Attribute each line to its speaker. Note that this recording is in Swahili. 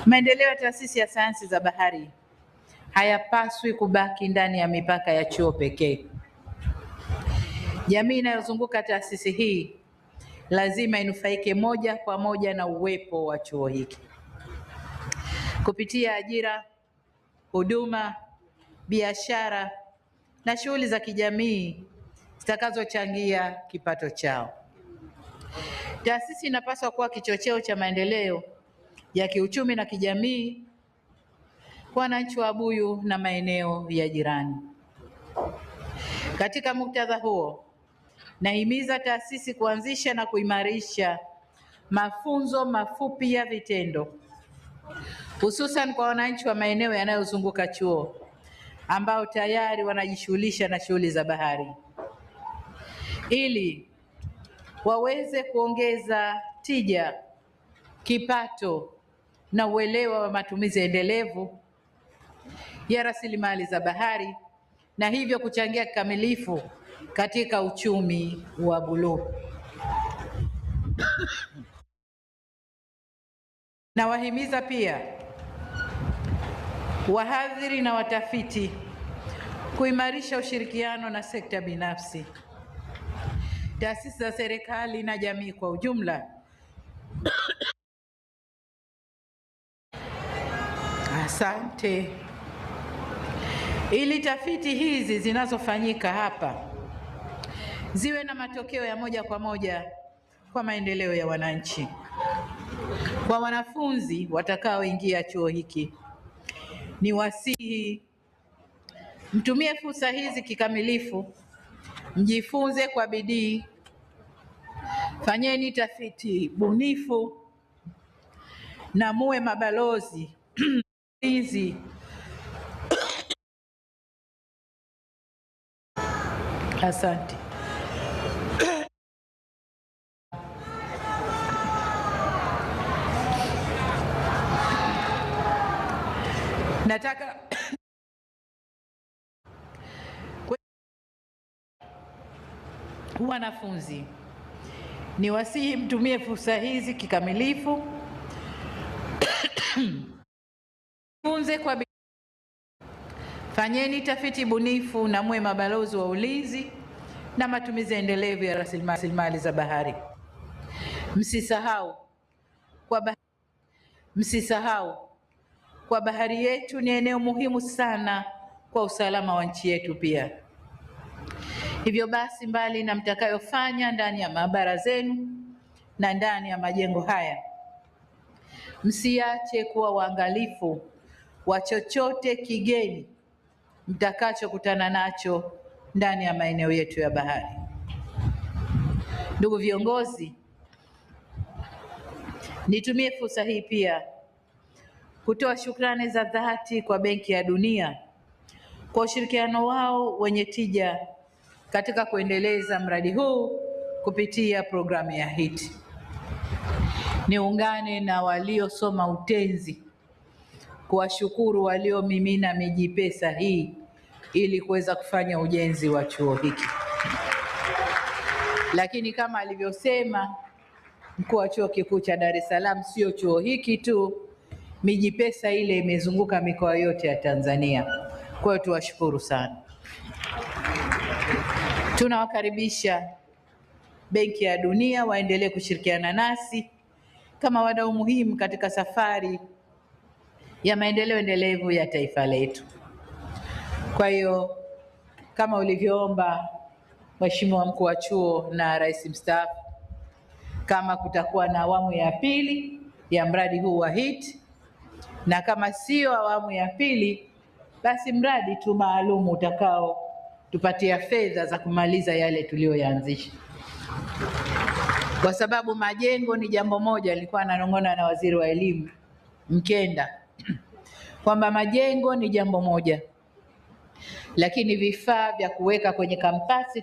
Speaker 1: Maendeleo ya taasisi ya sayansi za bahari hayapaswi kubaki ndani ya mipaka ya chuo pekee. Jamii inayozunguka taasisi hii lazima inufaike moja kwa moja na uwepo wa chuo hiki kupitia ajira, huduma, biashara na shughuli za kijamii zitakazochangia kipato chao. Taasisi inapaswa kuwa kichocheo cha maendeleo ya kiuchumi na kijamii kwa wananchi wa Buyu na maeneo ya jirani. Katika muktadha huo, nahimiza taasisi kuanzisha na kuimarisha mafunzo mafupi ya vitendo, hususan kwa wananchi wa maeneo yanayozunguka chuo ambao tayari wanajishughulisha na shughuli za bahari, ili waweze kuongeza tija, kipato na uelewa wa matumizi endelevu ya rasilimali za bahari na hivyo kuchangia kikamilifu katika uchumi wa buluu. Nawahimiza pia wahadhiri na watafiti kuimarisha ushirikiano na sekta binafsi, taasisi za serikali na jamii kwa ujumla asante, ili tafiti hizi zinazofanyika hapa ziwe na matokeo ya moja kwa moja kwa maendeleo ya wananchi. Kwa wanafunzi watakaoingia chuo hiki, ni wasihi mtumie fursa hizi kikamilifu, mjifunze kwa bidii, fanyeni tafiti bunifu na muwe mabalozi hizi asante. Nataka wanafunzi ni wasihi mtumie fursa hizi kikamilifu, funze kwa bidii, fanyeni tafiti bunifu na muwe mabalozi wa ulinzi na matumizi endelevu ya rasilimali za bahari. Msisahau kwa bahari yetu ni eneo muhimu sana kwa usalama wa nchi yetu pia. Hivyo basi, mbali na mtakayofanya ndani ya maabara zenu na ndani ya majengo haya, msiache kuwa waangalifu wa chochote kigeni mtakachokutana nacho ndani ya maeneo yetu ya bahari. Ndugu viongozi, nitumie fursa hii pia kutoa shukrani za dhati kwa Benki ya Dunia kwa ushirikiano wao wenye tija katika kuendeleza mradi huu kupitia programu ya HIT. Niungane na waliosoma utenzi kuwashukuru waliomimina miji pesa hii ili kuweza kufanya ujenzi wa chuo hiki. Lakini kama alivyosema mkuu wa Chuo Kikuu cha Dar es Salaam, sio chuo hiki tu, miji pesa ile imezunguka mikoa yote ya Tanzania. Kwa hiyo tuwashukuru sana. Tunawakaribisha Benki ya Dunia waendelee kushirikiana nasi kama wadau muhimu katika safari ya maendeleo endelevu ya taifa letu. Kwa hiyo kama ulivyoomba Mheshimiwa mkuu wa chuo na Rais mstaafu, kama kutakuwa na awamu ya pili ya mradi huu wa HIT, na kama sio awamu ya pili, basi mradi tu maalum utakao tupatia fedha za kumaliza yale tuliyoyaanzisha, kwa sababu majengo ni jambo moja. Nilikuwa nanong'ona na waziri wa elimu Mkenda kwamba majengo ni jambo moja, lakini vifaa vya kuweka kwenye kampasi